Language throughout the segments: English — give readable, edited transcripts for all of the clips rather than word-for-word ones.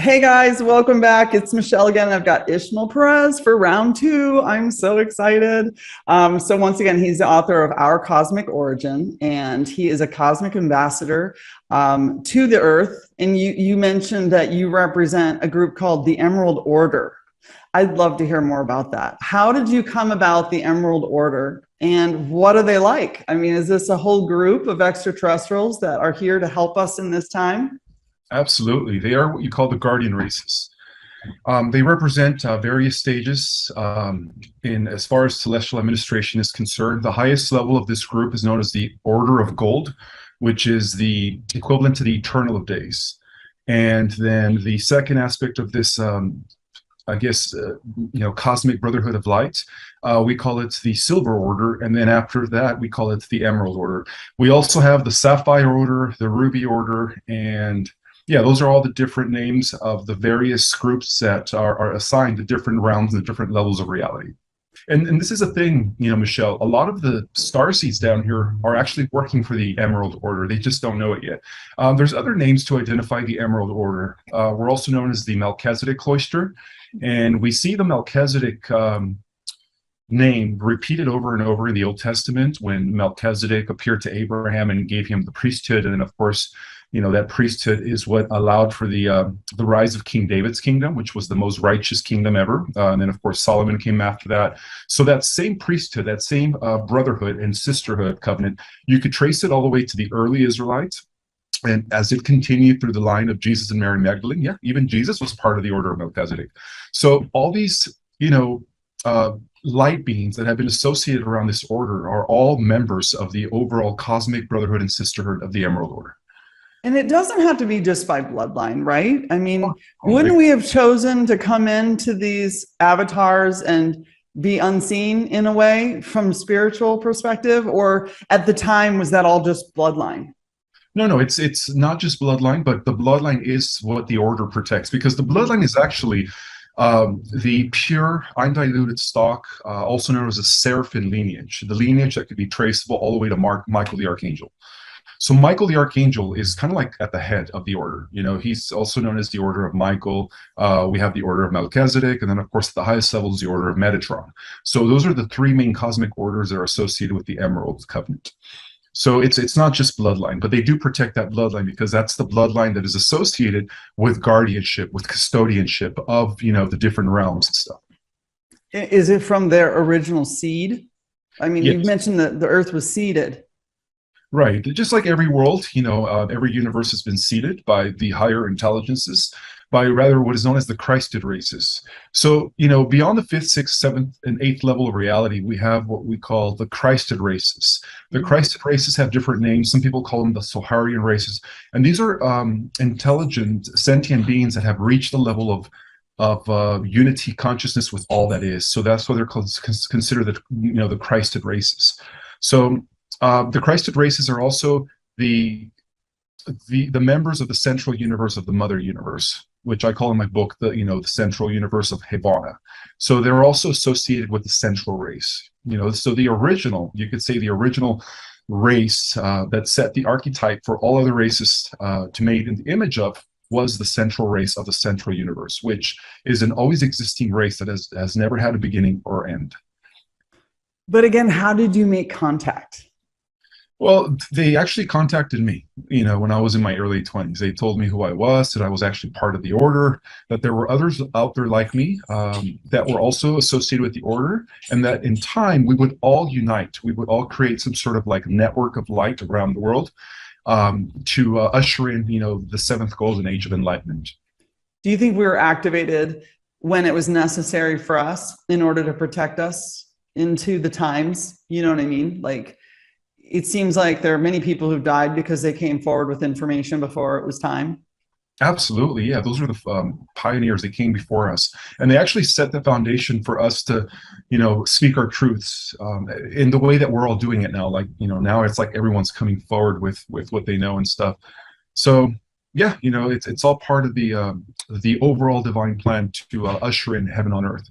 Hey guys, welcome back. It's Michelle again. I've got Ishmael Perez for round two. I'm so excited. So once again, he's the author of Our Cosmic Origin, and he is a cosmic ambassador to the Earth. And you mentioned that you represent a group called the Emerald Order. I'd love to hear more about that. How did you come about the Emerald Order, and what are they like? I mean, is this a whole group of extraterrestrials that are here to help us in this time? Absolutely. They are what you call the guardian races. They represent various stages in as far as celestial administration is concerned. The highest level of this group is known as the Order of Gold, which is the equivalent to the Eternal of Days. And then the second aspect of this, cosmic brotherhood of light, we call it the Silver Order. And then after that, we call it the Emerald Order. We also have the Sapphire Order, the Ruby Order, and yeah, those are all the different names of the various groups that are assigned to different realms and different levels of reality. And this is a thing, Michelle, a lot of the starseeds down here are actually working for the Emerald Order. They just don't know it yet. There's other names to identify the Emerald Order. We're also known as the Melchizedek Cloister, and we see the Melchizedek name repeated over and over in the Old Testament when Melchizedek appeared to Abraham and gave him the priesthood. And then, of course, that priesthood is what allowed for the rise of King David's kingdom, which was the most righteous kingdom ever. And then, of course, Solomon came after that. So that same priesthood, that same brotherhood and sisterhood covenant, you could trace it all the way to the early Israelites. And as it continued through the line of Jesus and Mary Magdalene, yeah, even Jesus was part of the order of Melchizedek. So all these, light beings that have been associated around this order are all members of the overall cosmic brotherhood and sisterhood of the Emerald Order. And it doesn't have to be just by bloodline, right? I mean, wouldn't we have chosen to come into these avatars and be unseen in a way from spiritual perspective? Or at the time, was that all just bloodline? No, it's not just bloodline, but the bloodline is what the order protects, because the bloodline is actually the pure, undiluted stock, also known as a seraphim lineage, the lineage that could be traceable all the way to Michael the Archangel. So Michael the Archangel is kind of like at the head of the order. He's also known as the Order of Michael. We have the Order of Melchizedek, and then, of course, at the highest level is the Order of Metatron. So those are the three main cosmic orders that are associated with the Emerald Covenant. So it's not just bloodline, but they do protect that bloodline because that's the bloodline that is associated with guardianship, with custodianship of, the different realms and stuff. Is it from their original seed? I mean, Yes. you mentioned that the earth was seeded. Right. Just like every world, every universe has been seeded by the higher intelligences, by rather what is known as the Christed races. So, beyond the fifth, sixth, seventh, and eighth level of reality, we have what we call the Christed races. The Christed races have different names. Some people call them the Soharian races. And these are intelligent, sentient beings that have reached the level of unity consciousness with all that is. So that's why they're considered the Christed races. So the Christed races are also the members of the central universe of the mother universe, which I call in my book the central universe of Hevana. So they're also associated with the central race. So the original, you could say the original race that set the archetype for all other races to made in the image of was the central race of the central universe, which is an always existing race that has never had a beginning or end. But again, how did you make contact? Well, they actually contacted me, when I was in my early 20s. They told me who I was, that I was actually part of the order, that there were others out there like me that were also associated with the order, and that in time we would all unite. We would all create some sort of like network of light around the world to usher in, the seventh golden age of enlightenment. Do you think we were activated when it was necessary for us in order to protect us into the times? You know what I mean? Like, it seems like there are many people who've died because they came forward with information before it was time. Absolutely, yeah. Those are the pioneers that came before us, and they actually set the foundation for us to, speak our truths in the way that we're all doing it now. Like, now it's like everyone's coming forward with what they know and stuff. So, yeah, it's all part of the overall divine plan to usher in heaven on earth.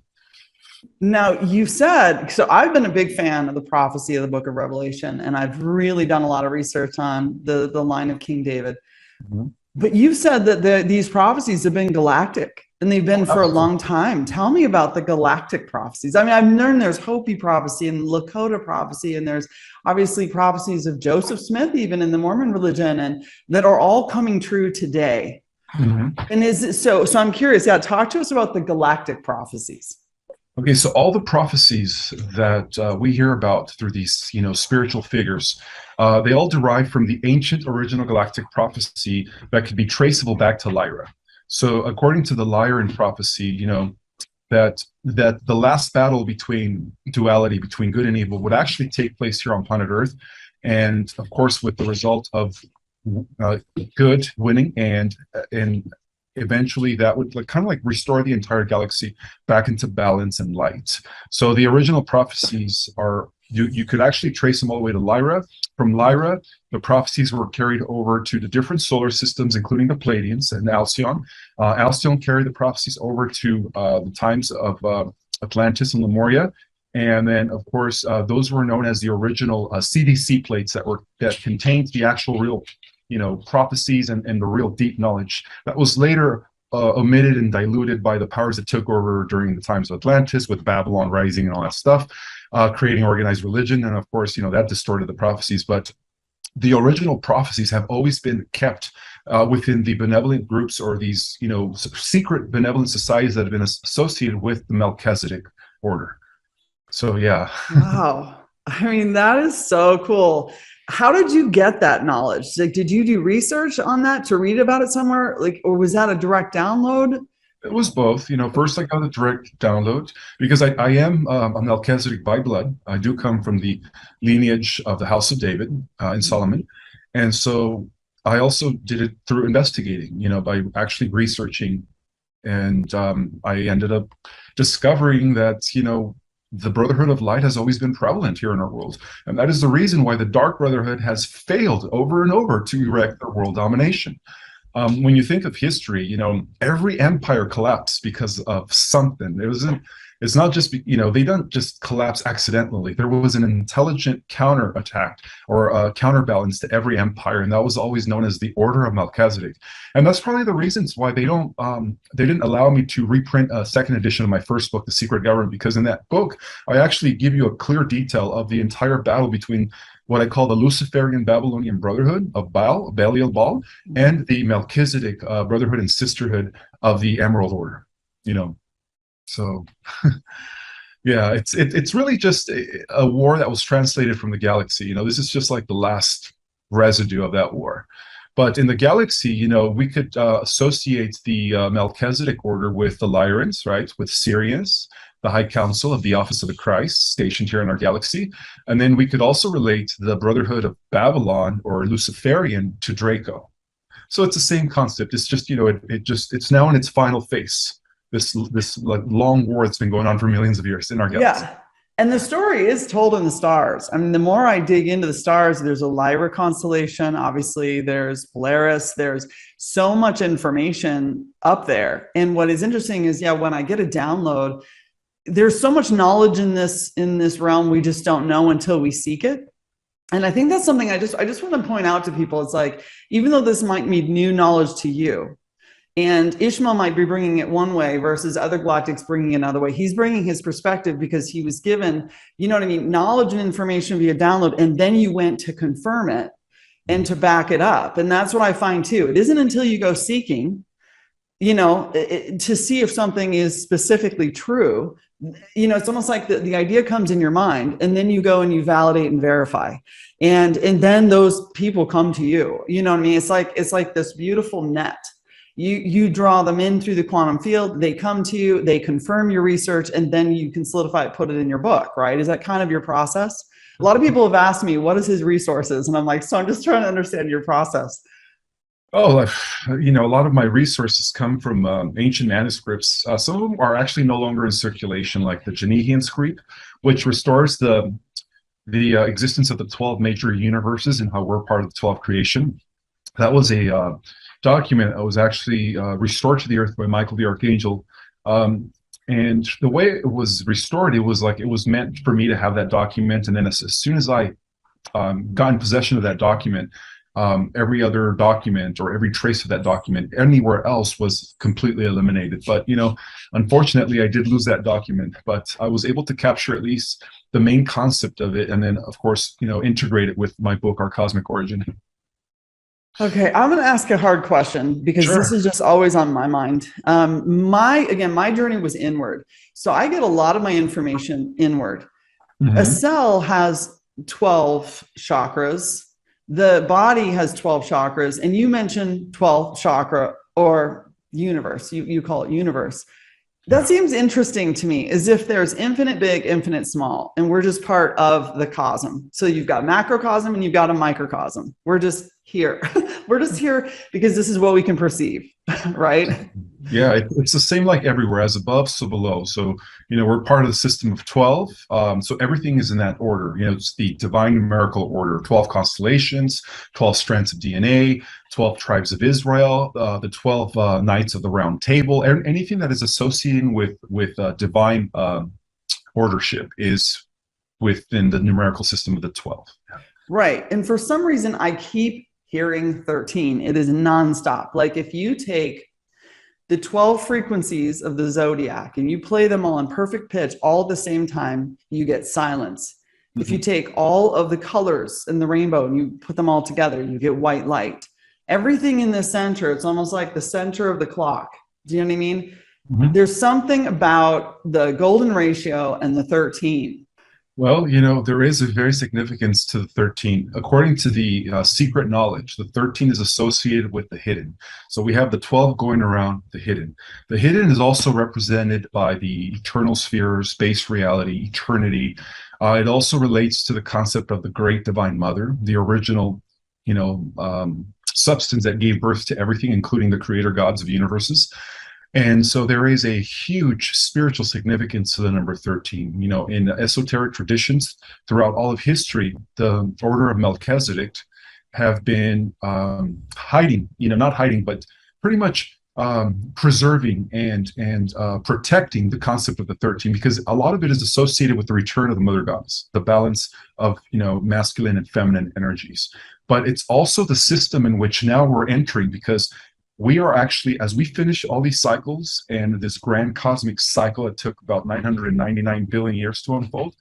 Now, you said, so I've been a big fan of the prophecy of the book of Revelation, and I've really done a lot of research on the line of King David. Mm-hmm. But you said that these prophecies have been galactic and they've been for a long time. Tell me about the galactic prophecies. I mean, I've learned there's Hopi prophecy and Lakota prophecy, and there's obviously prophecies of Joseph Smith, even in the Mormon religion, and that are all coming true today. And is it, so I'm curious, talk to us about the galactic prophecies. Okay, so all the prophecies that we hear about through these, spiritual figures, they all derive from the ancient original galactic prophecy that could be traceable back to Lyra. So according to the Lyran prophecy, that the last battle between duality, between good and evil, would actually take place here on planet Earth. And of course, with the result of good winning, and eventually that would kind of restore the entire galaxy back into balance and light. So the original prophecies are, you could actually trace them all the way to Lyra. From Lyra, the prophecies were carried over to the different solar systems, including the Pleiadians and Alcyon. Alcyon carried the prophecies over to the times of Atlantis and Lemuria. And then, of course, those were known as the original CDC plates that contained the actual real prophecies and the real deep knowledge that was later omitted and diluted by the powers that took over during the times of Atlantis, with Babylon rising and all that stuff, creating organized religion. And of course, that distorted the prophecies. But the original prophecies have always been kept within the benevolent groups, or these, secret benevolent societies that have been associated with the Melchizedek order. So, yeah. Wow. I mean, that is so cool. How did you get that knowledge? Did you do research on that to read about it somewhere? Or was that a direct download? It was both. First I got a direct download because I am a Melchizedek by blood. I do come from the lineage of the House of David and Solomon. And so I also did it through investigating, by actually researching. And I ended up discovering that, the Brotherhood of Light has always been prevalent here in our world. And that is the reason why the Dark Brotherhood has failed over and over to erect their world domination. When you think of history, every empire collapsed because of something. It's not just, they don't just collapse accidentally. There was an intelligent counterattack or a counterbalance to every empire, and that was always known as the Order of Melchizedek. And that's probably the reasons why they didn't allow me to reprint a second edition of my first book, The Secret Government, because in that book, I actually give you a clear detail of the entire battle between what I call the Luciferian Babylonian Brotherhood of Belial Baal, and the Melchizedek Brotherhood and Sisterhood of the Emerald Order, So, yeah, it's really just a war that was translated from the galaxy. This is just like the last residue of that war. But in the galaxy, we could associate the Melchizedek order with the Lyrans, right? With Sirius, the High Council of the Office of the Christ, stationed here in our galaxy. And then we could also relate the Brotherhood of Babylon, or Luciferian, to Draco. So it's the same concept. It's just, it's now in its final phase. This long war that's been going on for millions of years in our galaxy. Yeah. And the story is told in the stars. I mean, the more I dig into the stars, there's a Lyra constellation. Obviously, there's Polaris. There's so much information up there. And what is interesting is, when I get a download, there's so much knowledge in this realm we just don't know until we seek it. And I think that's something I just want to point out to people. It's like, even though this might be new knowledge to you, and Ishmael might be bringing it one way versus other galactics bringing it another way, he's bringing his perspective because he was given, knowledge and information via download, and then you went to confirm it and to back it up. And that's what I find too. It isn't until you go seeking, to see if something is specifically true. It's almost like the idea comes in your mind, and then you go and you validate and verify. And then those people come to you. You know what I mean? It's like this beautiful net. You draw them in through the quantum field, they come to you, they confirm your research, and then you can solidify it, put it in your book, right? Is that kind of your process? A lot of people have asked me, what is his resources? And I'm like, so I'm just trying to understand your process. Oh, a lot of my resources come from ancient manuscripts. Some of them are actually no longer in circulation, like the Genehian script, which restores the existence of the 12 major universes and how we're part of the 12 creation. That was a document that was actually restored to the earth by Michael the Archangel. And the way it was restored, it was meant for me to have that document. And then as soon as I got in possession of that document, every other document or every trace of that document anywhere else was completely eliminated. But, unfortunately, I did lose that document, but I was able to capture at least the main concept of it. And then, of course, integrate it with my book, Our Cosmic Origin. Okay, I'm going to ask a hard question because this is just always on my mind. My journey was inward. So I get a lot of my information inward. A cell has 12 chakras. The body has 12 chakras, and you mentioned 12 chakra or universe. You call it universe. That seems interesting to me, as if there's infinite big, infinite small, and we're just part of the cosm. So you've got macrocosm and you've got a microcosm. We're just here. We're just here because this is what we can perceive, right? Yeah, it's the same like everywhere, as above, so below. So, we're part of the system of 12. So everything is in that order. It's the divine numerical order, 12 constellations, 12 strands of DNA, 12 tribes of Israel, the 12 knights of the round table. Anything that is associated with divine ordership is within the numerical system of the 12. Right. And for some reason, I keep hearing 13. It is nonstop. Like if you take the 12 frequencies of the zodiac and you play them all in perfect pitch all at the same time, you get silence. If you take all of the colors in the rainbow and you put them all together, you get white light. Everything in the center, it's almost like the center of the clock. Do you know what I mean? There's something about the golden ratio and the 13. Well, there is a very significance to the 13. According to the secret knowledge, the 13 is associated with the hidden. So we have the 12 going around the hidden. The hidden is also represented by the eternal sphere, space reality, eternity. It also relates to the concept of the great divine mother, the original, substance that gave birth to everything, including the creator gods of universes. And so there is a huge spiritual significance to the number 13. In esoteric traditions throughout all of history, the order of Melchizedek have been hiding, not hiding, but pretty much preserving and protecting the concept of the 13, because a lot of it is associated with the return of the mother goddess, the balance of masculine and feminine energies. But it's also the system in which now we're entering, because we are actually, as we finish all these cycles and this grand cosmic cycle that took about 999 billion years to unfold,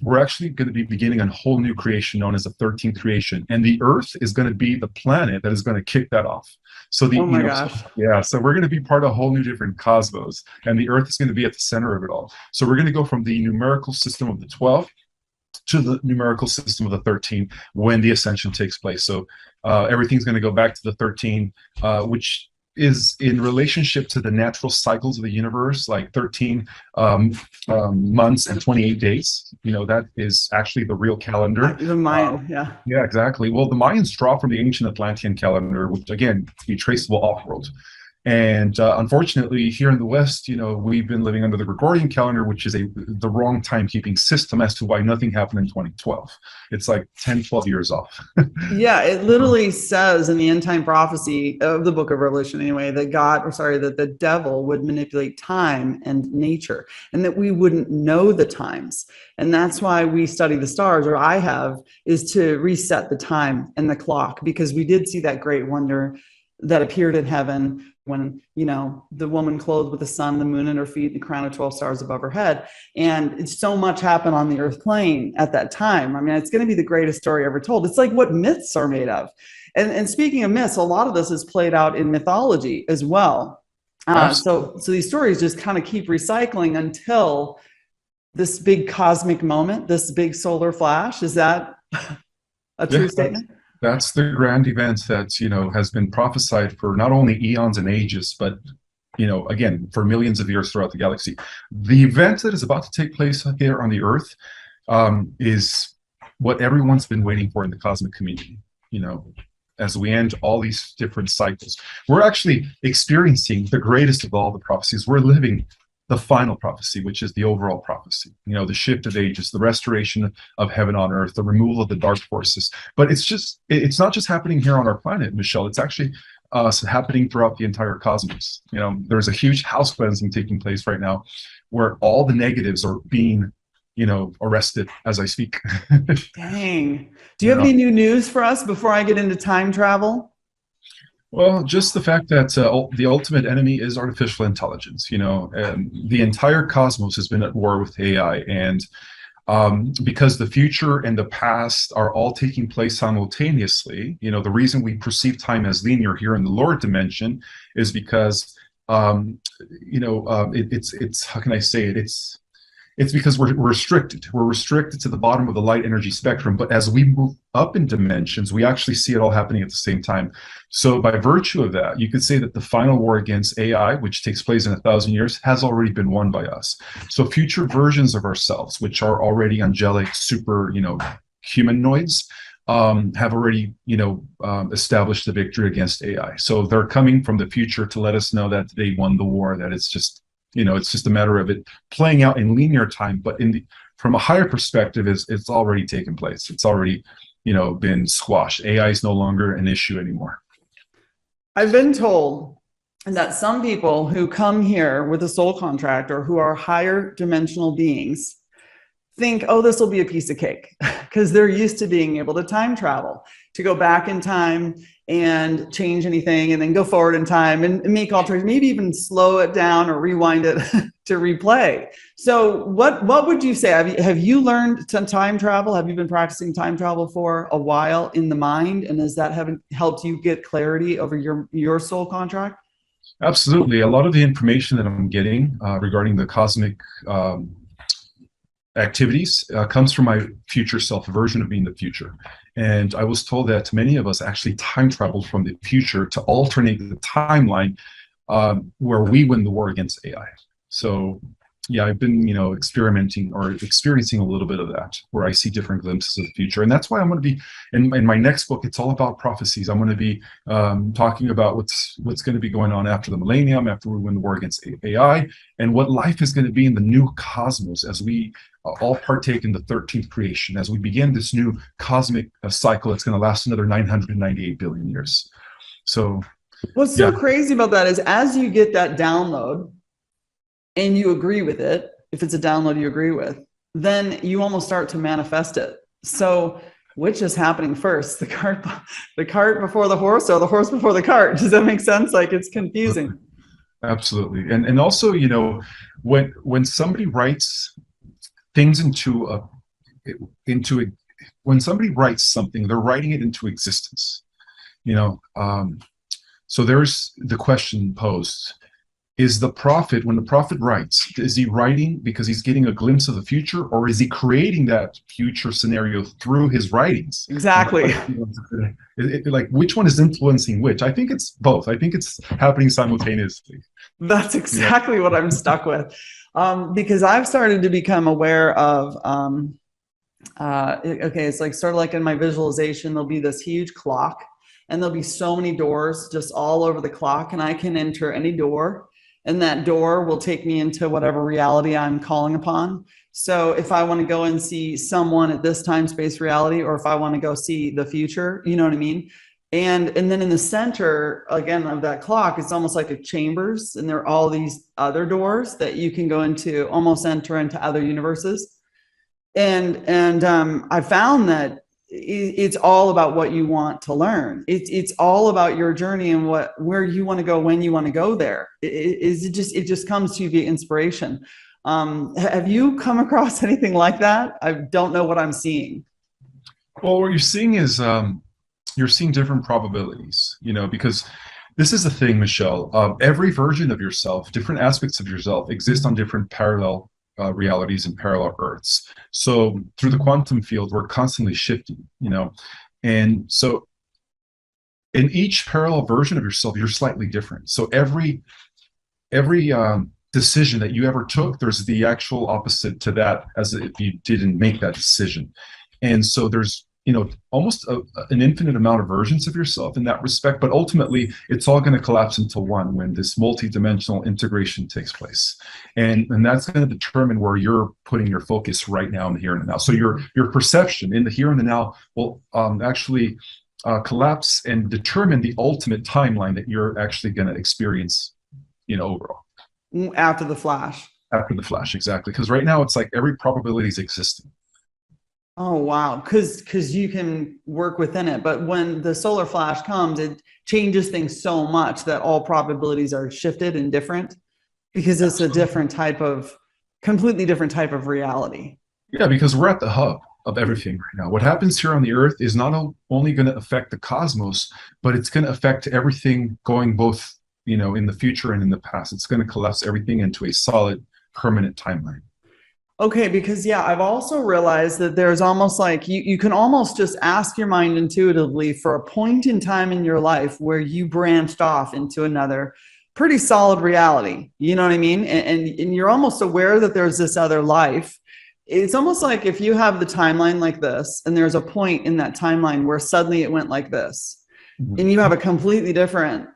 we're actually going to be beginning a whole new creation known as the 13th creation. And the Earth is going to be the planet that is going to kick that off. So oh my gosh. So we're going to be part of a whole new different cosmos, and the Earth is going to be at the center of it all. So we're going to go from the numerical system of the 12 to the numerical system of the 13 when the ascension takes place. So everything's going to go back to the 13, which is in relationship to the natural cycles of the universe, like 13 months and 28 days. That is actually the real calendar. The Mayan, yeah. Yeah, exactly. Well, the Mayans draw from the ancient Atlantean calendar, which again, be traceable off-world. And unfortunately, here in the West, we've been living under the Gregorian calendar, which is the wrong timekeeping system as to why nothing happened in 2012. It's like 10, 12 years off. Yeah, it literally says in the end time prophecy of the book of Revelation, anyway, that that the devil would manipulate time and nature, and that we wouldn't know the times. And that's why we study the stars, or I have, is to reset the time and the clock, because we did see that great wonder that appeared in heaven when, the woman clothed with the sun, the moon at her feet, the crown of 12 stars above her head. And so much happened on the earth plane at that time. I mean, it's going to be the greatest story ever told. It's like what myths are made of. And speaking of myths, a lot of this is played out in mythology as well. So these stories just kind of keep recycling until this big cosmic moment, this big solar flash. Is that a true statement? That's the grand event that, has been prophesied for not only eons and ages, but, again, for millions of years throughout the galaxy. The event that is about to take place here on the Earth is what everyone's been waiting for in the cosmic community, as we end all these different cycles. We're actually experiencing the greatest of all the prophecies. We're living the final prophecy, which is the overall prophecy, the shift of ages, the restoration of heaven on earth, the removal of the dark forces. But it's not just happening here on our planet, Michelle. It's actually happening throughout the entire cosmos. There's a huge house cleansing taking place right now where all the negatives are being, arrested as I speak. Dang. Do you have any new news for us before I get into time travel? Well, just the fact that the ultimate enemy is artificial intelligence. The entire cosmos has been at war with AI, and because the future and the past are all taking place simultaneously. The reason we perceive time as linear here in the lower dimension is because, it's how can I say it? It's because we're restricted. We're restricted to the bottom of the light energy spectrum. But as we move up in dimensions, we actually see it all happening at the same time. So by virtue of that, you could say that the final war against AI, which takes place in 1,000 years, has already been won by us. So future versions of ourselves, which are already angelic, super, humanoids, have already, established the victory against AI. So they're coming from the future to let us know that they won the war, that it's just a matter of it playing out in linear time, but from a higher perspective, it's already taken place. It's already, been squashed. AI is no longer an issue anymore. I've been told that some people who come here with a soul contract or who are higher dimensional beings think, oh, this will be a piece of cake, because they're used to being able to time travel, to go back in time and change anything and then go forward in time and make alterations, maybe even slow it down or rewind it to replay. So what would you say? Have you learned to time travel? Have you been practicing time travel for a while in the mind? And has that helped you get clarity over your soul contract? Absolutely. A lot of the information that I'm getting regarding the cosmic activities comes from my future self, a version of me in the future. And I was told that many of us actually time traveled from the future to alternate the timeline where we win the war against AI. So yeah, I've been, experimenting or experiencing a little bit of that, where I see different glimpses of the future. And that's why I'm going to be, in my next book, it's all about prophecies. I'm going to be talking about what's going to be going on after the millennium, after we win the war against AI, and what life is going to be in the new cosmos as we all partake in the 13th creation, as we begin this new cosmic cycle that's going to last another 998 billion years. So what's so crazy about that is, as you get that download and you agree with it, if it's a download you agree with, then you almost start to manifest it. So which is happening first, the cart before the horse, or the horse before the cart? Does that make sense? Like, it's confusing. Absolutely. And also, when somebody writes things when somebody writes something, they're writing it into existence. So there's the question posed: is the prophet, when the prophet writes, is he writing because he's getting a glimpse of the future, or is he creating that future scenario through his writings? Exactly. Like, which one is influencing which? I think it's both. I think it's happening simultaneously. That's exactly what I'm stuck with. Because I've started to become aware of, it's like sort of like in my visualization, there'll be this huge clock and there'll be so many doors just all over the clock, and I can enter any door, and that door will take me into whatever reality I'm calling upon. So if I want to go and see someone at this time space reality, or if I want to go see the future, you know what I mean? And then in the center, again, of that clock, it's almost like a chambers, and there are all these other doors that you can go into, almost enter into other universes. And I found that it's all about what you want to learn. It's all about your journey and where you want to go, when you want to go there. It just comes to you via inspiration. Have you come across anything like that? I don't know what I'm seeing. Well, what you're seeing is you're seeing different probabilities, because this is the thing, Michelle. Every version of yourself, different aspects of yourself, exist on different parallel realities and parallel Earths. So through the quantum field, we're constantly shifting, and so in each parallel version of yourself, you're slightly different. So every decision that you ever took, there's the actual opposite to that, as if you didn't make that decision. And so there's almost an infinite amount of versions of yourself in that respect, but ultimately it's all going to collapse into one when this multi-dimensional integration takes place. And that's going to determine where you're putting your focus right now in the here and the now. So your perception in the here and the now will actually collapse and determine the ultimate timeline that you're actually going to experience, overall. After the flash. After the flash, exactly. Because right now it's like every probability is existing. Oh, wow. Because you can work within it. But when the solar flash comes, it changes things so much that all probabilities are shifted and different because it's a different type of, completely different type of reality. Yeah, because we're at the hub of everything right now. What happens here on the Earth is not only going to affect the cosmos, but it's going to affect everything going both, in the future and in the past. It's going to collapse everything into a solid, permanent timeline. Okay, because yeah, I've also realized that there's almost like you can almost just ask your mind intuitively for a point in time in your life where you branched off into another pretty solid reality. You know what I mean? And you're almost aware that there's this other life. It's almost like if you have the timeline like this, and there's a point in that timeline where suddenly it went like this, and you have a completely different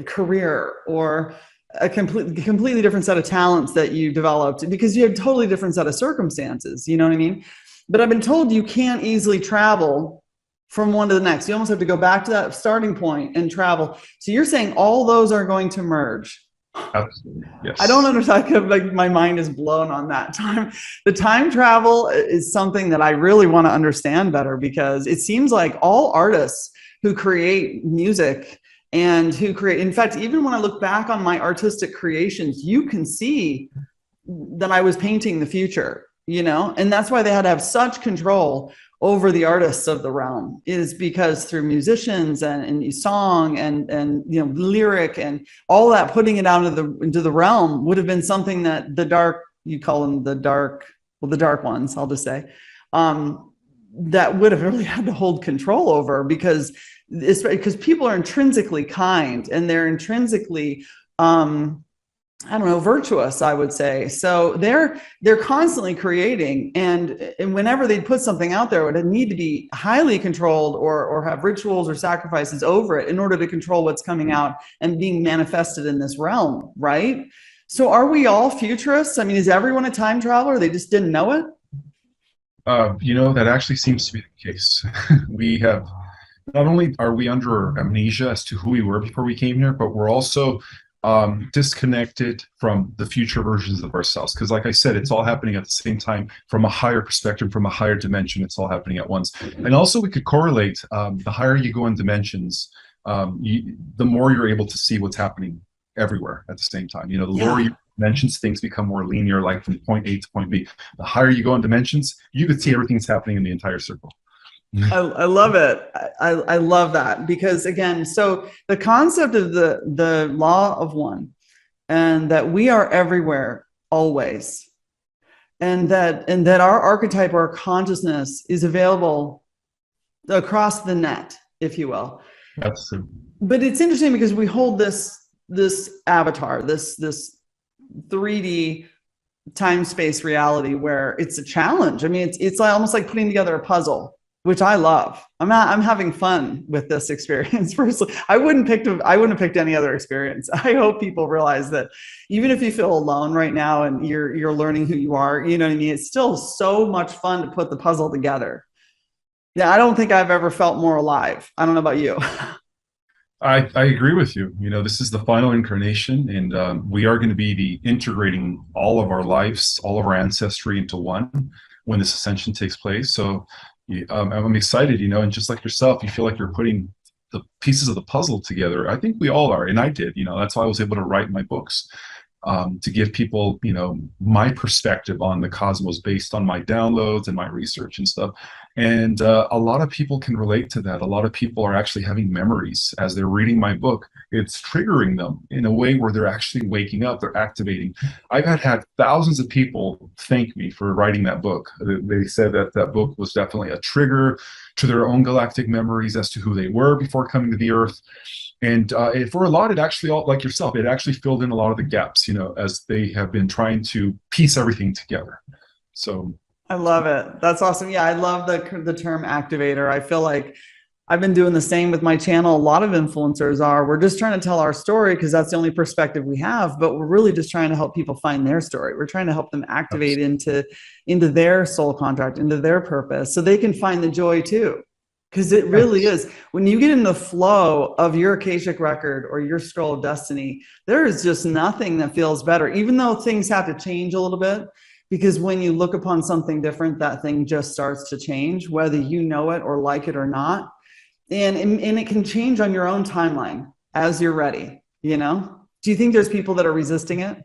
career or a completely different set of talents that you developed because you had a totally different set of circumstances. You know what I mean? But I've been told you can't easily travel from one to the next. You almost have to go back to that starting point and travel. So you're saying all those are going to merge. Absolutely. Yes. I don't understand. Like my mind is blown on that time. The time travel is something that I really want to understand better because it seems like all artists who create music and who create, in fact, even when I look back on my artistic creations, you can see that I was painting the future, and that's why they had to have such control over the artists of the realm, is because through musicians and song and lyric and all that, putting it out into the realm would have been something that the dark, you call them the dark ones, I'll just say, that would have really had to hold control over because people are intrinsically kind and they're intrinsically virtuous, I would say. So they're constantly creating, and whenever they'd put something out there, it would need to be highly controlled or have rituals or sacrifices over it in order to control what's coming out and being manifested in this realm, right? So are we all futurists? I mean, is everyone a time traveler? They just didn't know it? That actually seems to be the case. We have, not only are we under amnesia as to who we were before we came here, but we're also disconnected from the future versions of ourselves. Because like I said, it's all happening at the same time from a higher perspective, from a higher dimension. It's all happening at once. And also we could correlate the higher you go in dimensions, the more you're able to see what's happening everywhere at the same time. The lower you dimensions, things become more linear, like from point A to point B. The higher you go in dimensions, you could see everything that's happening in the entire circle. I love it. I love that because again, so the concept of the law of one, and that we are everywhere always, and that our archetype or our consciousness is available across the net, if you will. Absolutely. But it's interesting because we hold this avatar, this 3D time-space reality where it's a challenge. I mean, it's like almost like putting together a puzzle, which I love. I'm having fun with this experience personally. I wouldn't have picked any other experience. I hope people realize that even if you feel alone right now and you're learning who you are, you know what I mean? It's still so much fun to put the puzzle together. Yeah, I don't think I've ever felt more alive. I don't know about you. I agree with you. This is the final incarnation, and we are going to be integrating all of our lives, all of our ancestry into one when this ascension takes place. So I'm excited, and just like yourself, you feel like you're putting the pieces of the puzzle together. I think we all are, and I did. That's why I was able to write my books, to give people, my perspective on the cosmos based on my downloads and my research and stuff. And a lot of people can relate to that. A lot of people are actually having memories as they're reading my book. It's triggering them in a way where they're actually waking up, they're activating. I've had thousands of people thank me for writing that book. They said that book was definitely a trigger to their own galactic memories as to who they were before coming to the Earth. And for a lot, it actually, like yourself, it actually filled in a lot of the gaps, as they have been trying to piece everything together. So I love it. That's awesome. Yeah, I love the term activator. I feel like I've been doing the same with my channel. A lot of influencers are. We're just trying to tell our story because that's the only perspective we have, but we're really just trying to help people find their story. We're trying to help them activate into their soul contract, into their purpose, so they can find the joy too. Because it really Yes. is. When you get in the flow of your Akashic record or your scroll of destiny, there is just nothing that feels better, even though things have to change a little bit. Because when you look upon something different, that thing just starts to change, whether you know it or like it or not. And it can change on your own timeline as you're ready, you know? Do you think there's people that are resisting it?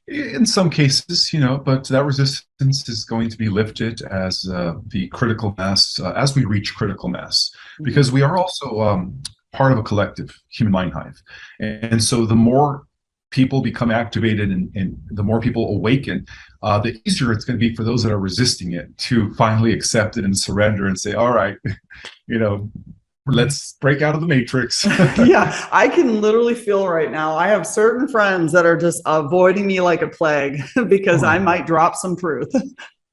In some cases, but that resistance is going to be lifted as the critical mass, as we reach critical mass, because we are also part of a collective human mind hive. And so the more people become activated and the more people awaken, the easier it's going to be for those that are resisting it to finally accept it and surrender and say, all right, you know, let's break out of the matrix. Yeah, I can literally feel right now. I have certain friends that are just avoiding me like a plague because I Oh, might drop some truth.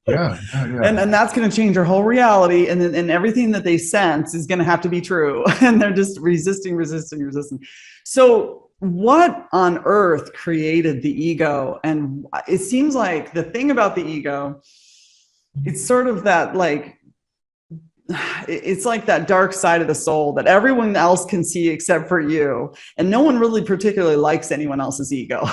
yeah, yeah, yeah. And that's going to change their whole reality. And everything that they sense is going to have to be true. And they're just resisting. So, what on earth created the ego? And it seems like the thing about the ego, it's sort of that like, it's like that dark side of the soul that everyone else can see except for you. And no one really particularly likes anyone else's ego.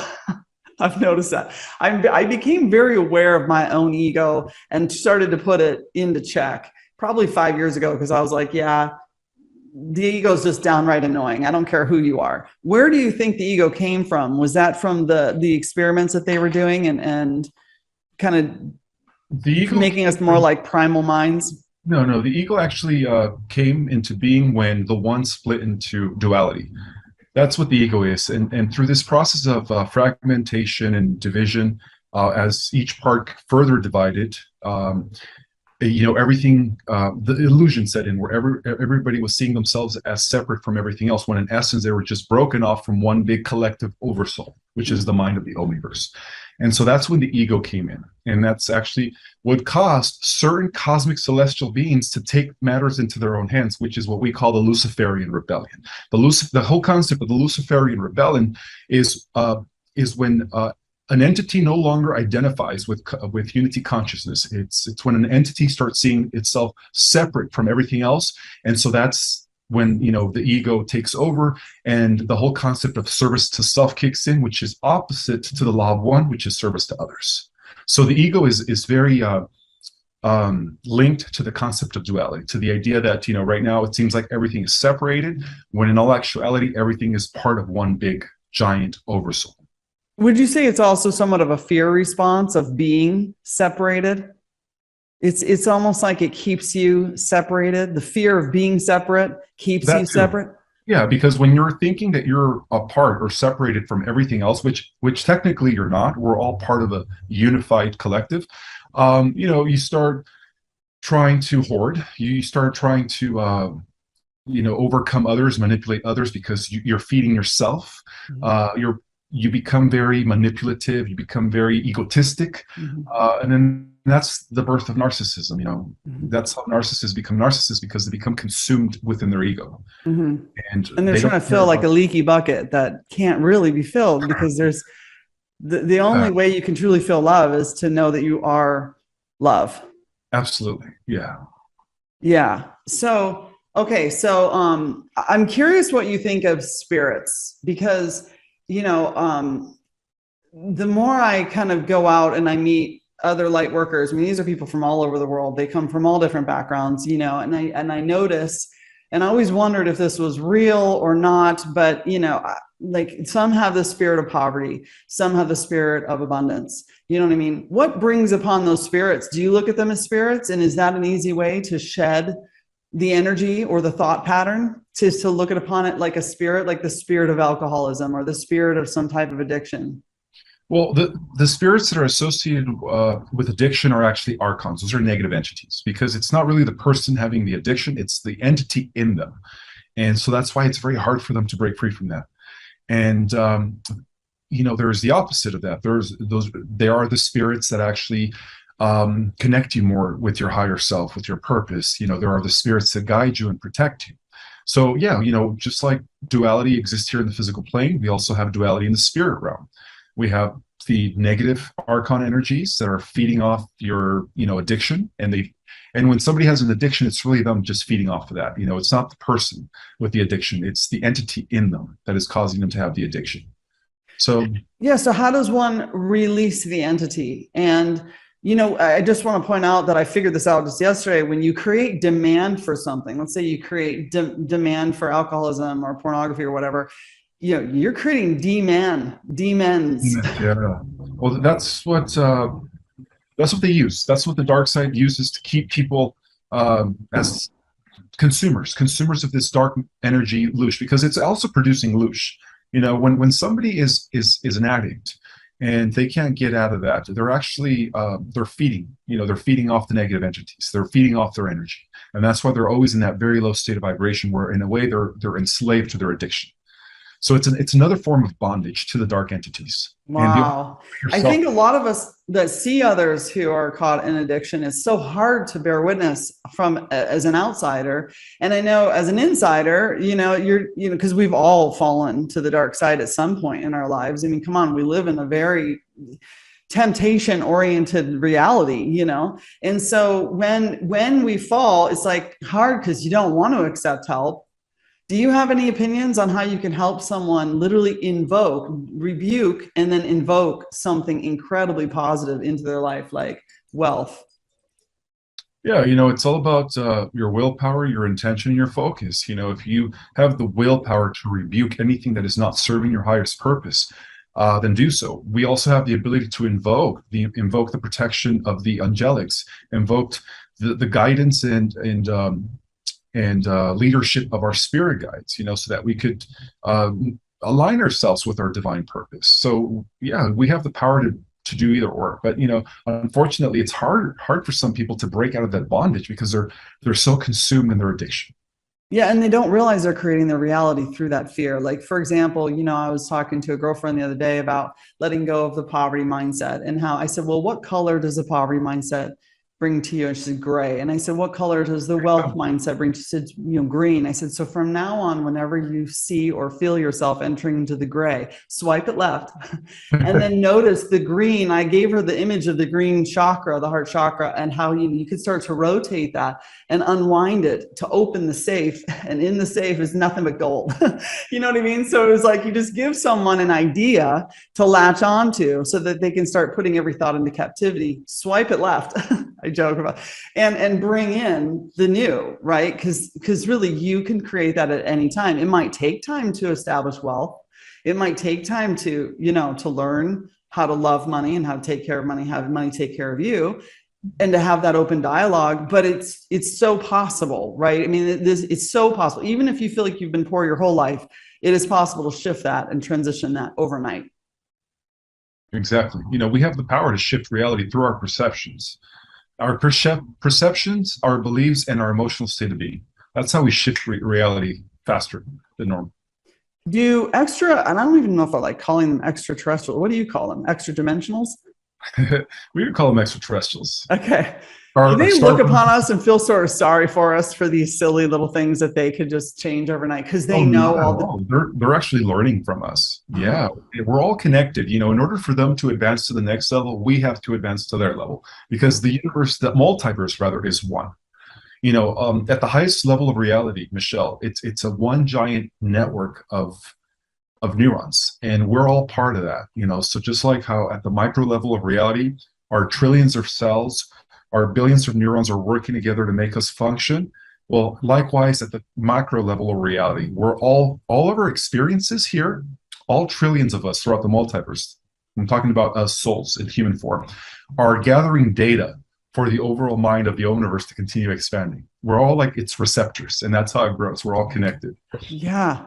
I've noticed that. I became very aware of my own ego and started to put it into check probably 5 years ago because I was like, yeah, the ego is just downright annoying. I don't care who you are. Where do you think the ego came from? Was that from the experiments that they were doing and kind The of ego making came us more from like primal minds? No, no. The ego actually came into being when the one split into duality. That's what the ego is, and through this process of fragmentation and division, as each part further divided, everything, the illusion set in where everybody was seeing themselves as separate from everything else, when in essence they were just broken off from one big collective oversoul, which is the mind of the omniverse. And so that's when the ego came in, and that's actually what caused certain cosmic celestial beings to take matters into their own hands, which is what we call the Luciferian rebellion. The whole concept of the Luciferian rebellion is when an entity no longer identifies with unity consciousness. It's when an entity starts seeing itself separate from everything else, and so that's when the ego takes over, and the whole concept of service to self kicks in, which is opposite to the law of one, which is service to others. So the ego is very linked to the concept of duality, to the idea that right now it seems like everything is separated, when in all actuality everything is part of one big giant oversoul. Would you say it's also somewhat of a fear response of being separated? It's almost like it keeps you separated. The fear of being separate keeps you That too. separate. Yeah, because when you're thinking that you're apart or separated from everything else, which technically you're not, we're all part of a unified collective. You start trying to hoard. You start trying to overcome others, manipulate others, because you're feeding yourself. You become very manipulative. You become very egotistic, and then that's the birth of narcissism. That's how narcissists become narcissists, because they become consumed within their ego, and And they're they trying don't to care fill like about. a leaky bucket that can't really be filled because there's the only way you can truly feel love is to know that you are love. Absolutely, yeah. Yeah. So, okay. So, I'm curious what you think of spirits because, you know, the more I kind of go out and I meet other light workers, I mean, these are people from all over the world. They come from all different backgrounds, and I notice, and I always wondered if this was real or not, but like some have the spirit of poverty, some have the spirit of abundance. You know what I mean? What brings upon those spirits? Do you look at them as spirits? And is that an easy way to shed the energy or the thought pattern to look at upon it like a spirit, like the spirit of alcoholism or the spirit of some type of addiction? Well, the spirits that are associated with addiction are actually archons. Those are negative entities, because it's not really the person having the addiction; it's the entity in them, and so that's why it's very hard for them to break free from that. And there's the opposite of that. There are the spirits that actually connect you more with your higher self, with your purpose. There are the spirits that guide you and protect you. So yeah, just like duality exists here in the physical plane, we also have duality in the spirit realm. We have the negative archon energies that are feeding off your addiction, and And when somebody has an addiction, it's really them just feeding off of that. It's not the person with the addiction, it's the entity in them that is causing them to have the addiction. So yeah, so how does one release the entity? And I just want to point out that I figured this out just yesterday. When you create demand for something, let's say you create demand for alcoholism or pornography or whatever, you're creating demons. yeah, well, that's what they use. That's what the dark side uses to keep people as consumers of this dark energy, loosh, because it's also producing loosh. When somebody is an addict and they can't get out of that, they're actually they're feeding off the negative entities. They're feeding off their energy, and that's why they're always in that very low state of vibration, where in a way they're enslaved to their addiction. So it's another form of bondage to the dark entities. Wow. I think a lot of us that see others who are caught in addiction, it's so hard to bear witness from as an outsider. And I know as an insider, because we've all fallen to the dark side at some point in our lives. I mean, come on, we live in a very temptation oriented reality, And so when we fall, it's like hard because you don't want to accept help. Do you have any opinions on how you can help someone literally invoke, rebuke, and then invoke something incredibly positive into their life, like wealth? Yeah, it's all about your willpower, your intention, your focus. If you have the willpower to rebuke anything that is not serving your highest purpose, then do so. We also have the ability to invoke the protection of the angelics, invoke the guidance and leadership of our spirit guides, so that we could align ourselves with our divine purpose. So yeah, we have the power to do either or. But unfortunately, it's hard for some people to break out of that bondage because they're so consumed in their addiction. Yeah, and they don't realize they're creating their reality through that fear. Like, for example, I was talking to a girlfriend the other day about letting go of the poverty mindset, and how I said, well, what color does the poverty mindset bring to you? And she said, gray. And I said, what color does the wealth mindset bring? She said, green. I said, so from now on, whenever you see or feel yourself entering into the gray, swipe it left and then notice the green. I gave her the image of the green chakra, the heart chakra, and how you could start to rotate that and unwind it to open the safe. And in the safe is nothing but gold. You know what I mean? So it was like, you just give someone an idea to latch onto so that they can start putting every thought into captivity. Swipe it left. I joke about, and bring in the new, right? Because really you can create that at any time. It might take time to establish wealth. It might take time to, to learn how to love money and how to take care of money, have money take care of you, and to have that open dialogue. But it's so possible, right? I mean, it's so possible. Even if you feel like you've been poor your whole life, it is possible to shift that and transition that overnight. Exactly. We have the power to shift reality through our perceptions. Our perceptions, our beliefs, and our emotional state of being. That's how we shift reality faster than normal. And I don't even know if I like calling them extraterrestrial. What do you call them? Extra dimensionals? We would call them extraterrestrials. Okay. Do they look upon us and feel sort of sorry for us for these silly little things that they could just change overnight because they know all they're actually learning from us. Yeah, we're all connected. In order for them to advance to the next level, we have to advance to their level, because the multiverse rather, is one. At the highest level of reality, Michelle, it's a one giant network of neurons, and we're all part of that. So just like how at the micro level of reality, our trillions of cells, our billions of neurons are working together to make us function. Well, likewise, at the macro level of reality, we're all of our experiences here, all trillions of us throughout the multiverse, I'm talking about us souls in human form, are gathering data for the overall mind of the universe to continue expanding. We're all like its receptors, and that's how it grows. We're all connected. Yeah,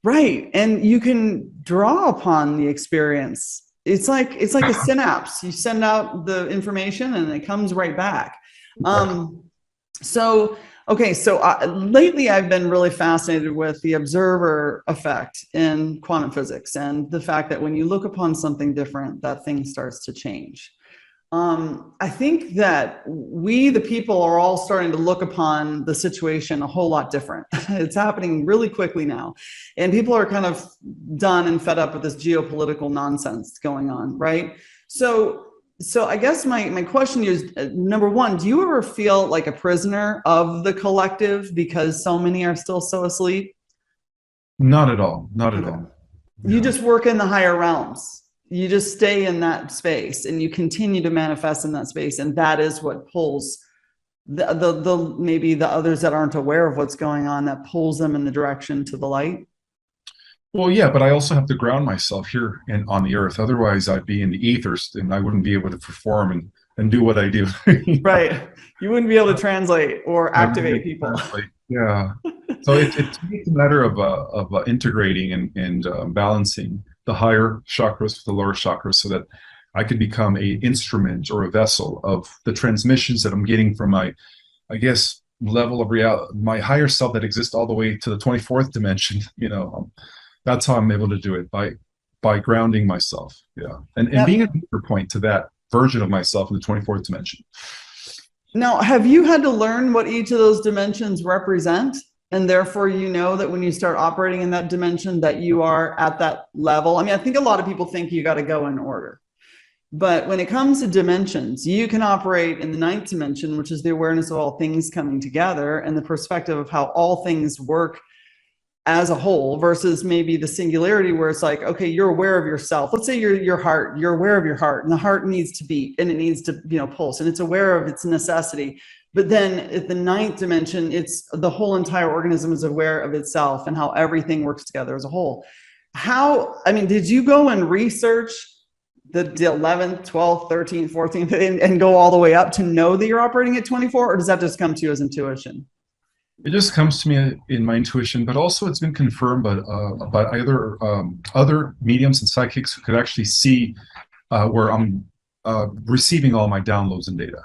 right. And you can draw upon the experience. It's like a synapse. You send out the information and it comes right back. So lately I've been really fascinated with the observer effect in quantum physics, and the fact that when you look upon something different, that thing starts to change. I think that we, the people, are all starting to look upon the situation a whole lot different. It's happening really quickly now. And people are kind of done and fed up with this geopolitical nonsense going on, right? So So I guess my question is, number one, do you ever feel like a prisoner of the collective because so many are still so asleep? Not at all. Not at Okay. all. You Yeah. just work in the higher realms. You just stay in that space and you continue to manifest in that space. And that is what pulls the maybe the others that aren't aware of what's going on, that pulls them in the direction to the light. Well, yeah, but I also have to ground myself here and on the earth. Otherwise, I'd be in the ethers and I wouldn't be able to perform and do what I do. Right. You wouldn't be able to translate or I wouldn't be activate able to people. translate. Yeah. So it's a matter of integrating and balancing the higher chakras with the lower chakras so that I can become a instrument or a vessel of the transmissions that I'm getting from my, I guess, level of reality, my higher self that exists all the way to the 24th dimension. That's how I'm able to do it by grounding myself. Yeah. And being a Yep. deeper point to that version of myself in the 24th dimension. Now, have you had to learn what each of those dimensions represent? And therefore, you know that when you start operating in that dimension, that you are at that level. I mean, I think a lot of people think you got to go in order. But when it comes to dimensions, you can operate in the ninth dimension, which is the awareness of all things coming together and the perspective of how all things work as a whole, versus maybe the singularity where it's like, okay, you're aware of yourself. Let's say your heart, you're aware of your heart, and the heart needs to beat and it needs to, pulse, and it's aware of its necessity. But then at the ninth dimension, it's the whole entire organism is aware of itself and how everything works together as a whole. I mean, did you go and research the 11th, 12th, 13th, 14th, and go all the way up to know that you're operating at 24, or does that just come to you as intuition? It just comes to me in my intuition, but also it's been confirmed by either other mediums and psychics who could actually see where I'm receiving all my downloads and data.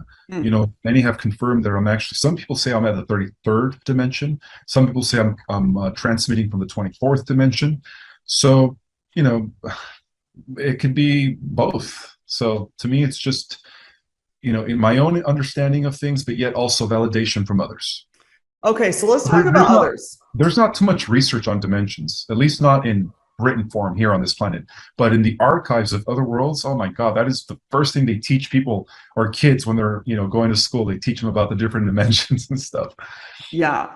Many have confirmed that I'm actually. Some people say I'm at the 33rd dimension. Some people say I'm transmitting from the 24th dimension. So it could be both. So to me, it's just in my own understanding of things, but yet also validation from others. Okay, so let's talk about others. There's not too much research on dimensions, at least not in written form here on this planet. But in the archives of other worlds, oh my God, that is the first thing they teach people or kids when they're going to school. They teach them about the different dimensions and stuff. Yeah.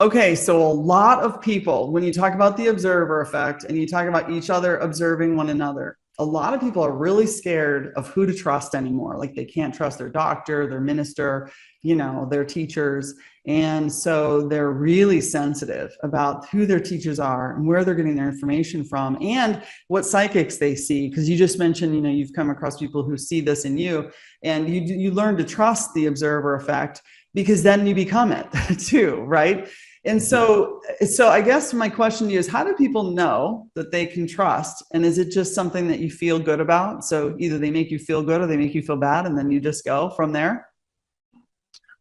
Okay, so a lot of people, when you talk about the observer effect and you talk about each other observing one another, a lot of people are really scared of who to trust anymore. Like they can't trust their doctor, their minister, their teachers. And so they're really sensitive about who their teachers are and where they're getting their information from and what psychics they see. Because you just mentioned, you've come across people who see this in you, and you learn to trust the observer effect because then you become it too, right? And so I guess my question to you is, how do people know that they can trust? And is it just something that you feel good about? So either they make you feel good or they make you feel bad, and then you just go from there?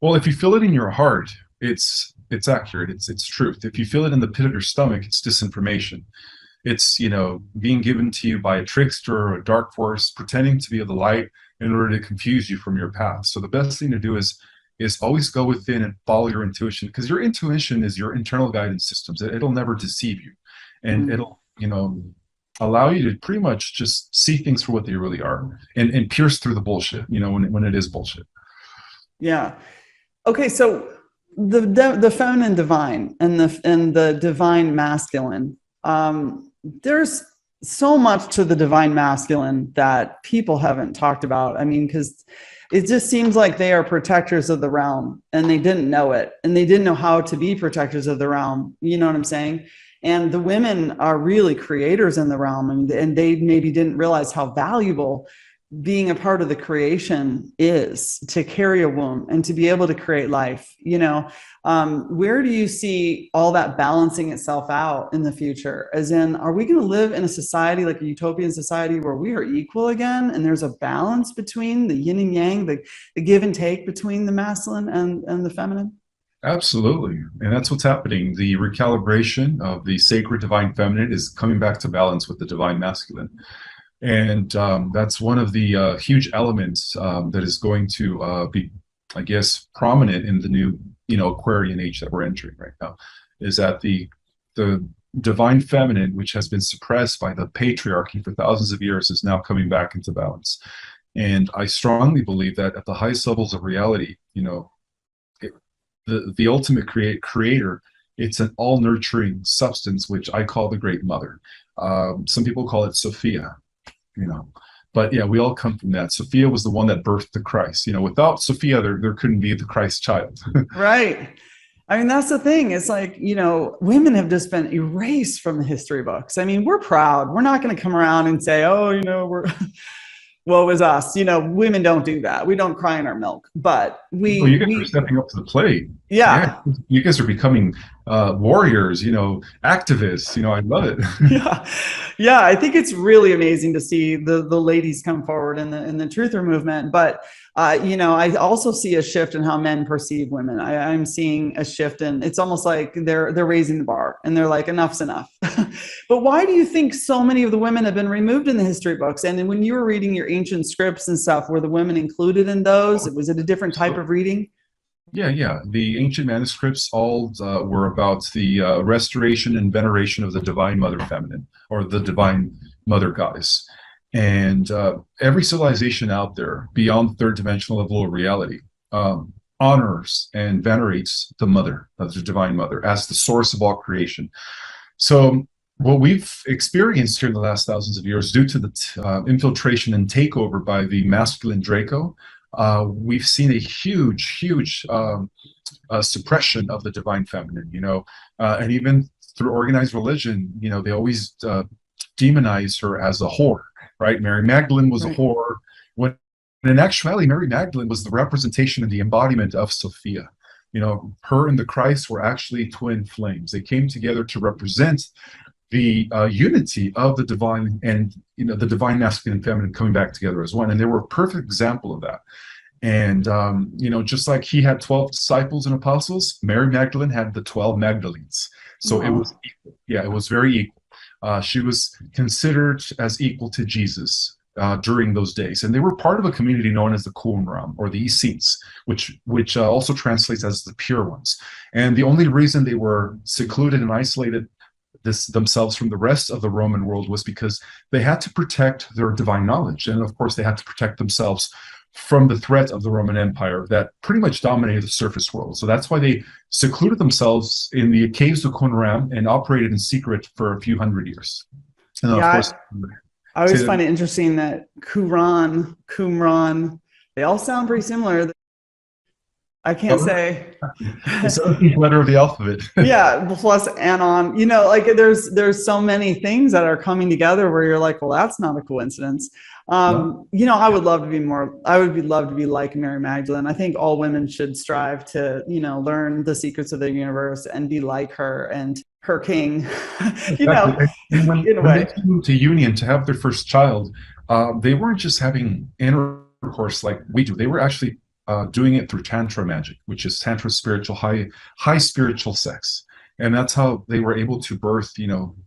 Well, if you feel it in your heart, it's accurate. It's truth. If you feel it in the pit of your stomach, it's disinformation. It's being given to you by a trickster or a dark force pretending to be of the light in order to confuse you from your path. So the best thing to do is always go within and follow your intuition, because your intuition is your internal guidance systems. It'll never deceive you, and it'll allow you to pretty much just see things for what they really are and pierce through the bullshit when it is bullshit. Yeah. Okay, so the feminine divine and the divine masculine, there's so much to the divine masculine that people haven't talked about. I mean, because it just seems like they are protectors of the realm and they didn't know it, and they didn't know how to be protectors of the realm. You know what I'm saying? And the women are really creators in the realm, and they maybe didn't realize how valuable being a part of the creation is, to carry a womb and to be able to create life. Where do you see all that balancing itself out in the future? As in, are we going to live in a society like a utopian society where we are equal again and there's a balance between the yin and yang, the give and take between the masculine and the feminine? Absolutely. And that's what's happening. The recalibration of the sacred divine feminine is coming back to balance with the divine masculine. And that's one of the huge elements that is going to be, I guess, prominent in the new, Aquarian age that we're entering right now, is that the divine feminine, which has been suppressed by the patriarchy for thousands of years, is now coming back into balance. And I strongly believe that at the highest levels of reality, you know, it, the ultimate creator, it's an all nurturing substance, which I call the Great Mother. Some people call it Sophia, you know. But yeah, we all come from that. Sophia was the one that birthed the Christ. You know, without Sophia, there couldn't be the Christ child. Right. I mean, that's the thing. It's like, women have just been erased from the history books. I mean, we're proud. We're not going to come around and say, oh, we're, woe is us. Women don't do that. We don't cry in our milk, but Well, you guys are stepping up to the plate. Yeah. Yeah, you guys are becoming warriors, activists. I love it. Yeah. Yeah. I think it's really amazing to see the ladies come forward in the truther movement. But, I also see a shift in how men perceive women. I'm seeing a shift, and it's almost like they're raising the bar, and they're like, enough's enough. But why do you think so many of the women have been removed in the history books? And when you were reading your ancient scripts and stuff, were the women included in those? Was it a different type of reading? Yeah. The ancient manuscripts all were about the restoration and veneration of the divine mother feminine, or the divine mother goddess. And every civilization out there beyond the third dimensional level of reality honors and venerates the mother, the divine mother, as the source of all creation. So what we've experienced here in the last thousands of years, due to the infiltration and takeover by the masculine Draco, we've seen a huge suppression of the divine feminine, and even through organized religion, they always demonize her as a whore, right? Mary Magdalene was a whore, when in actuality, Mary Magdalene was the representation and the embodiment of Sophia. Her and the Christ were actually twin flames. They came together to represent the unity of the divine and the divine masculine and feminine coming back together as one. And they were a perfect example of that. And just like he had 12 disciples and apostles, Mary Magdalene had the 12 Magdalenes. So it was equal. Yeah, it was very equal. She was considered as equal to Jesus during those days, and they were part of a community known as the Qumran, or the Essenes, which also translates as the pure ones. And the only reason they were secluded and isolated themselves from the rest of the Roman world was because they had to protect their divine knowledge, and of course they had to protect themselves from the threat of the Roman Empire that pretty much dominated the surface world. So that's why they secluded themselves in the caves of Qumran and operated in secret for a few hundred years. And of course, I always find it interesting that Qumran, they all sound pretty similar. I can't say. It's the 17th letter of the alphabet. Yeah, plus Anon. There's so many things that are coming together where you're like, well, that's not a coincidence. I would love to be love to be like Mary Magdalene. I think all women should strive to, learn the secrets of the universe and be like her and her king. And when they came to union to have their first child, they weren't just having intercourse like we do. They were actually doing it through Tantra magic, which is Tantra spiritual, high spiritual sex. And that's how they were able to birth,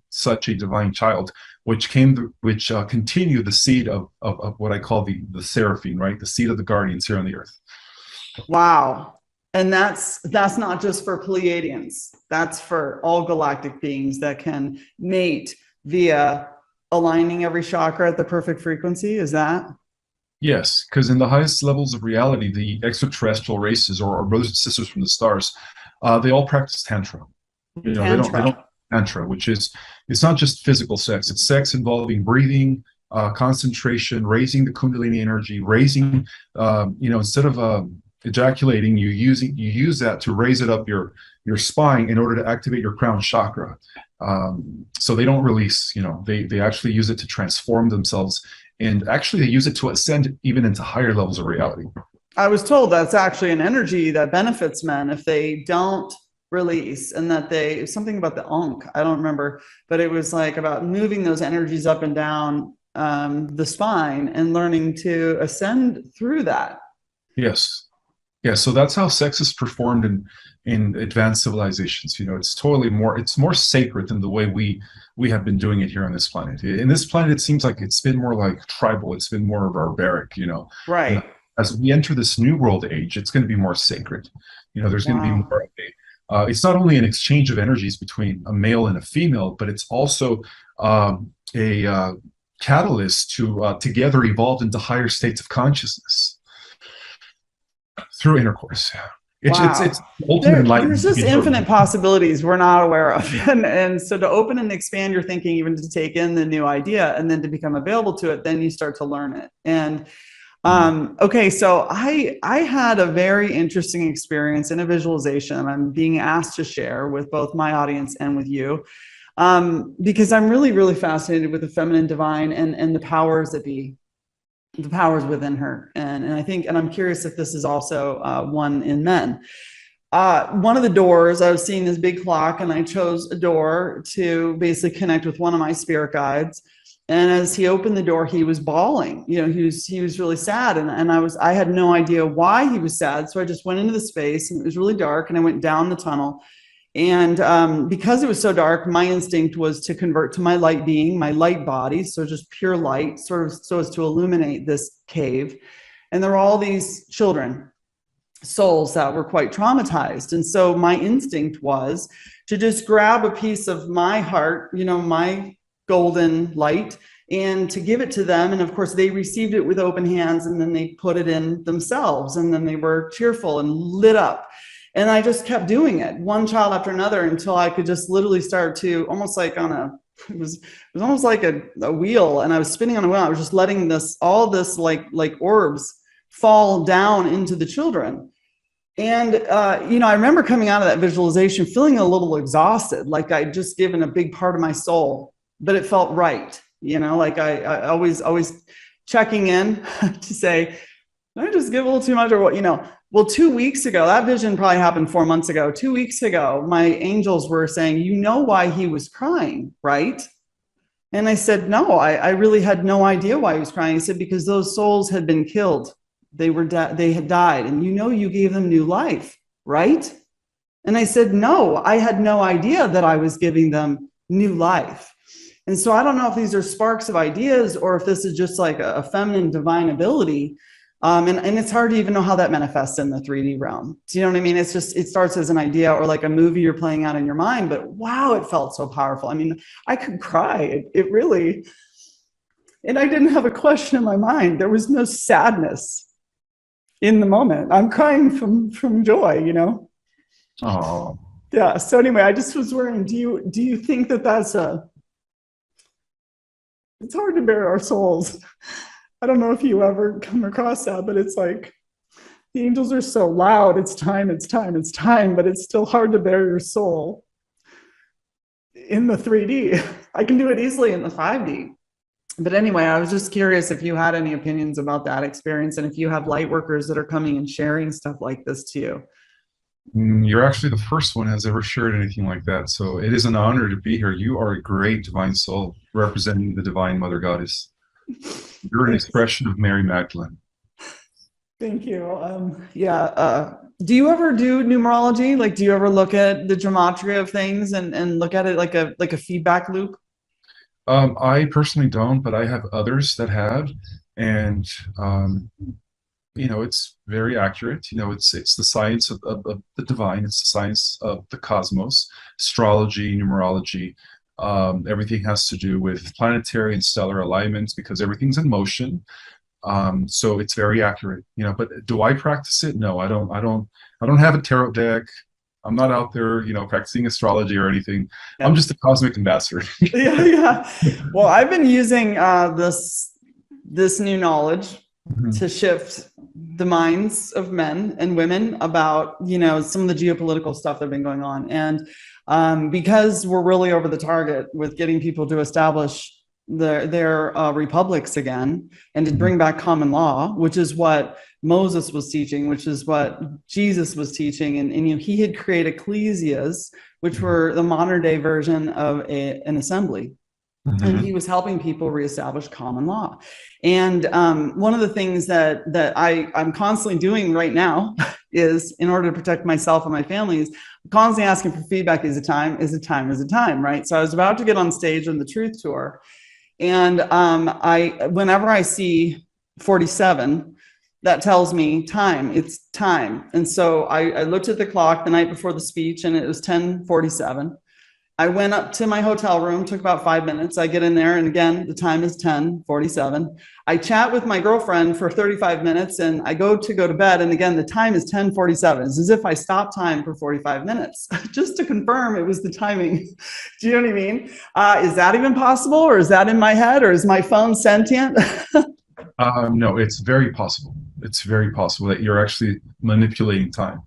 such a divine child, which continued the seed of what I call the seraphim, right? The seed of the guardians here on the earth. Wow. And that's not just for Pleiadians. That's for all galactic beings that can mate via aligning every chakra at the perfect frequency. Is that? Yes, because in the highest levels of reality, the extraterrestrial races, or our brothers and sisters from the stars, they all practice Tantra. They don't Tantra, which is, it's not just physical sex. It's sex involving breathing, concentration, raising the Kundalini energy, raising, instead of ejaculating, you use that to raise it up your spine in order to activate your crown chakra. So they don't release, they actually use it to transform themselves. And actually, they use it to ascend even into higher levels of reality. I was told that's actually an energy that benefits men if they don't release, and that something about the Ankh, I don't remember, but it was like about moving those energies up and down the spine and learning to ascend through that. Yes. Yeah, so that's how sex is performed in advanced civilizations. It's more sacred than the way we have been doing it here on this planet. In this planet, it seems like it's been more like tribal. It's been more barbaric, Right. And as we enter this new world age, it's going to be more sacred. There's going to be more of it's not only an exchange of energies between a male and a female, but it's also a catalysts to together evolve into higher states of consciousness through intercourse. It's Wow. ultimate There's enlightenment to just be absorbed. infinite possibilities we're not aware of. And so to open and expand your thinking, even to take in the new idea and then to become available to it, then you start to learn it. And okay, so I had a very interesting experience in a visualization I'm being asked to share with both my audience and with you, because I'm really, really fascinated with the feminine divine and the powers that be, the powers within her. And I think, and I'm curious if this is also one in men. One of the doors, I was seeing this big clock, and I chose a door to basically connect with one of my spirit guides. And as he opened the door, he was bawling. You know, he was really sad, and I had no idea why he was sad. So I just went into the space, and it was really dark, and I went down the tunnel. And because it was so dark, my instinct was to convert to my light being, my light body, so just pure light, sort of so as to illuminate this cave. And there were all these children, souls that were quite traumatized. And so my instinct was to just grab a piece of my heart, you know, my golden light, and to give it to them. And of course, they received it with open hands, and then they put it in themselves, and then they were cheerful and lit up. And I just kept doing it, one child after another, until I could just literally start to almost like on a, it was almost like a wheel, and I was spinning on a wheel. I was just letting all this like orbs fall down into the children. And, you know, I remember coming out of that visualization feeling a little exhausted, like I'd just given a big part of my soul, but it felt right. You know, like I always checking in to say, did I just give a little too much, or what, you know? Well, 2 weeks ago, that vision probably happened 4 months ago. 2 weeks ago, my angels were saying, you know why he was crying, right? And I said, no, I really had no idea why he was crying. He said, because those souls had been killed. They had died. And you know, you gave them new life, right? And I said, no, I had no idea that I was giving them new life. And so I don't know if these are sparks of ideas or if this is just like a feminine divine ability. And it's hard to even know how that manifests in the 3D realm. Do you know what I mean? It's just, it starts as an idea or like a movie you're playing out in your mind, but wow, it felt so powerful. I mean, I could cry. It really, and I didn't have a question in my mind. There was no sadness in the moment. I'm crying from joy, you know? Oh, Yeah. So anyway, I just was wondering, do you think that that's it's hard to bear our souls. I don't know if you ever come across that, but it's like the angels are so loud. It's time, it's time, it's time, but it's still hard to bear your soul in the 3D. I can do it easily in the 5D. But anyway, I was just curious if you had any opinions about that experience, and if you have light workers that are coming and sharing stuff like this to you. you're actually the first one has ever shared anything like that. So it is an honor to be here. You are a great divine soul representing the divine mother goddess. You're an expression of Mary Magdalene. Thank you. Yeah. Do you ever do numerology? Like, do you ever look at the gematria of things and look at it like a feedback loop? I personally don't, but I have others that have, and you know, it's very accurate. You know, it's the science of the divine. It's the science of the cosmos, astrology, numerology. Everything has to do with planetary and stellar alignments because everything's in motion. So it's very accurate. You know, but do I practice it? No, I don't. I don't have a tarot deck. I'm not out there, you know, practicing astrology or anything. Yeah. I'm just a cosmic ambassador. Yeah. Well, I've been using this new knowledge to shift the minds of men and women about, you know, some of the geopolitical stuff that's been going on. And because we're really over the target with getting people to establish their republics again and to bring back common law, which is what Moses was teaching, which is what Jesus was teaching. And you know, he had created ecclesias, which were the modern day version of an assembly. And he was helping people reestablish common law. And one of the things that I'm constantly doing right now is, in order to protect myself and my family, is constantly asking for feedback. Is it time? Is it time? Is it time? Right. So I was about to get on stage on the Truth Tour. And whenever I see 47, that tells me time, it's time. And so I looked at the clock the night before the speech, and it was 10:47. I went up to my hotel room, took about 5 minutes. I get in there, and again, the time is 10:47. I chat with my girlfriend for 35 minutes, and I go to bed, and again, the time is 10:47. It's as if I stopped time for 45 minutes just to confirm it was the timing. Do you know what I mean? Is that even possible, or is that in my head, or is my phone sentient? No, it's very possible. It's very possible that you're actually manipulating time.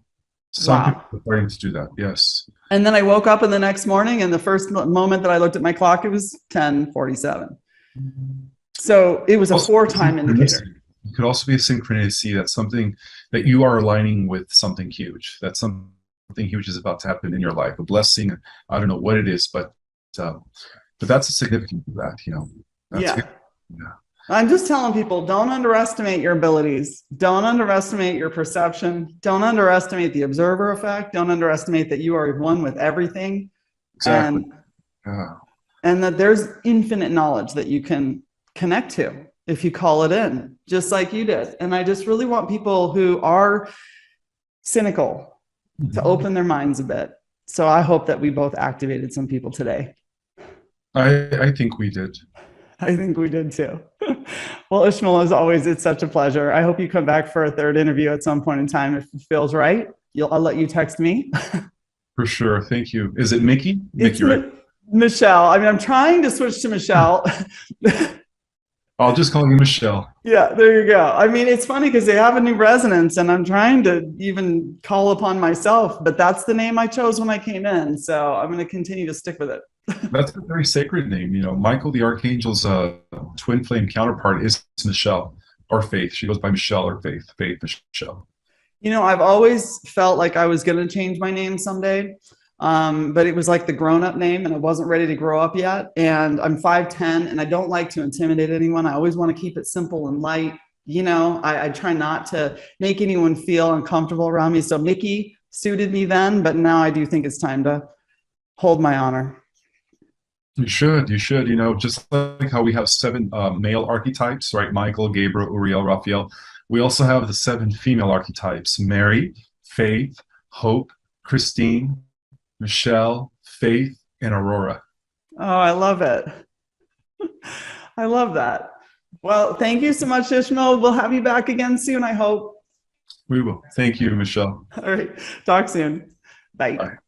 Some Wow. people are starting to do that. Yes. And then I woke up in the next morning, and the first moment that I looked at my clock, it was 10:47. So it was a Also, 4-time indicator. it could also be a synchronicity. That's something that you are aligning with something huge. That something huge is about to happen in your life. A blessing. I don't know what it is, but that's a significance of that. That's Yeah. good. Yeah. I'm just telling people, don't underestimate your abilities. Don't underestimate your perception. Don't underestimate the observer effect. Don't underestimate that you are one with everything. Exactly. Yeah. And that there's infinite knowledge that you can connect to if you call it in, just like you did. And I just really want people who are cynical to open their minds a bit. So I hope that we both activated some people today. I think we did. I think we did too. Well, Ishmael, as always, it's such a pleasure. I hope you come back for a third interview at some point in time. If it feels right, I'll let you text me. For sure. Thank you. Is it Mickey? It's Mickey, right? Michelle. I mean, I'm trying to switch to Michelle. I'll just call you Michelle. Yeah, there you go. I mean, it's funny because they have a new resonance, and I'm trying to even call upon myself, but that's the name I chose when I came in. So I'm going to continue to stick with it. That's a very sacred name. Michael the Archangel's twin flame counterpart is Michelle, or Faith. She goes by Michelle or Faith. Faith, Michelle. I've always felt like I was going to change my name someday. But it was like the grown-up name, and I wasn't ready to grow up yet. And I'm 5'10", and I don't like to intimidate anyone. I always want to keep it simple and light. I try not to make anyone feel uncomfortable around me. So Mickey suited me then, but now I do think it's time to hold my honor. You should, just like how we have 7 male archetypes, right? Michael, Gabriel, Uriel, Raphael. We also have the 7 female archetypes: Mary, Faith, Hope, Christine, Michelle, Faith, and Aurora. Oh, I love it. I love that. Well, thank you so much, Ishmael. We'll have you back again soon, I hope. We will. Thank you, Michelle. All right. Talk soon. Bye. Bye.